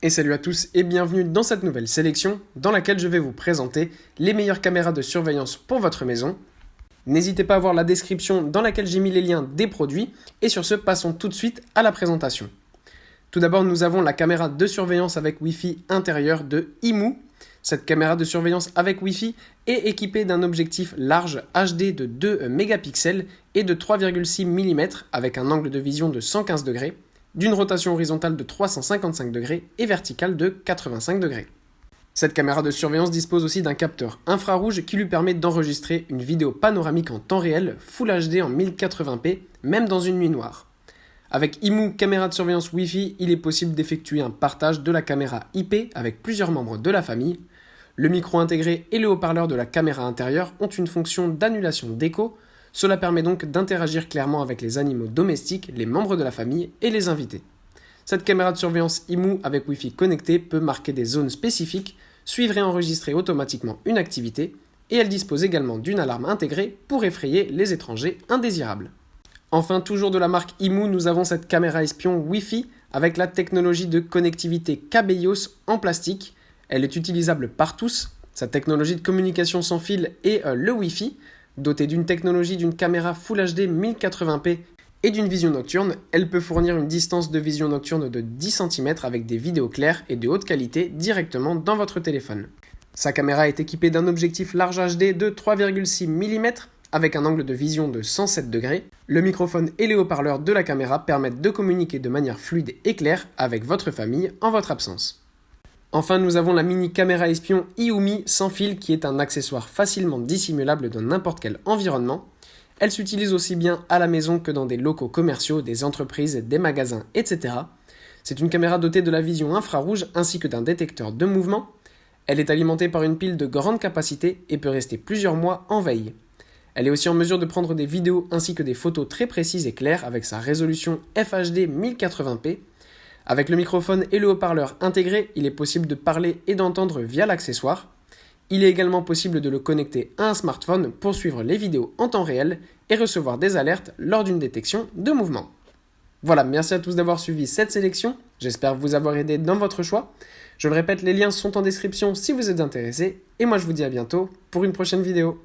Et salut à tous et bienvenue dans cette nouvelle sélection dans laquelle je vais vous présenter les meilleures caméras de surveillance pour votre maison. N'hésitez pas à voir la description dans laquelle j'ai mis les liens des produits et sur ce, passons tout de suite à la présentation. Tout d'abord, nous avons la caméra de surveillance avec Wi-Fi intérieur de IMU. Cette caméra de surveillance avec Wi-Fi est équipée d'un objectif large HD de 2 mégapixels et de 3,6 mm avec un angle de vision de 115 degrés, d'une rotation horizontale de 355 degrés et verticale de 85 degrés. Cette caméra de surveillance dispose aussi d'un capteur infrarouge qui lui permet d'enregistrer une vidéo panoramique en temps réel Full HD en 1080p, même dans une nuit noire. Avec IMU caméra de surveillance Wi-Fi, il est possible d'effectuer un partage de la caméra IP avec plusieurs membres de la famille. Le micro intégré et le haut-parleur de la caméra intérieure ont une fonction d'annulation d'écho. Cela permet donc d'interagir clairement avec les animaux domestiques, les membres de la famille et les invités. Cette caméra de surveillance IMU avec Wi-Fi connecté peut marquer des zones spécifiques, suivre et enregistrer automatiquement une activité, et elle dispose également d'une alarme intégrée pour effrayer les étrangers indésirables. Enfin, toujours de la marque IMU, nous avons cette caméra espion Wi-Fi avec la technologie de connectivité Cabellos en plastique. Elle est utilisable par tous. Sa technologie de communication sans fil est le Wi-Fi. Dotée d'une technologie d'une caméra Full HD 1080p et d'une vision nocturne, elle peut fournir une distance de vision nocturne de 10 cm avec des vidéos claires et de haute qualité directement dans votre téléphone. Sa caméra est équipée d'un objectif large HD de 3,6 mm avec un angle de vision de 107 degrés. Le microphone et les haut-parleurs de la caméra permettent de communiquer de manière fluide et claire avec votre famille en votre absence. Enfin, nous avons la mini caméra espion IUMI sans fil qui est un accessoire facilement dissimulable dans n'importe quel environnement. Elle s'utilise aussi bien à la maison que dans des locaux commerciaux, des entreprises, des magasins, etc. C'est une caméra dotée de la vision infrarouge ainsi que d'un détecteur de mouvement. Elle est alimentée par une pile de grande capacité et peut rester plusieurs mois en veille. Elle est aussi en mesure de prendre des vidéos ainsi que des photos très précises et claires avec sa résolution FHD 1080p. Avec le microphone et le haut-parleur intégrés, il est possible de parler et d'entendre via l'accessoire. Il est également possible de le connecter à un smartphone pour suivre les vidéos en temps réel et recevoir des alertes lors d'une détection de mouvement. Voilà, merci à tous d'avoir suivi cette sélection. J'espère vous avoir aidé dans votre choix. Je le répète, les liens sont en description si vous êtes intéressé. Et moi je vous dis à bientôt pour une prochaine vidéo.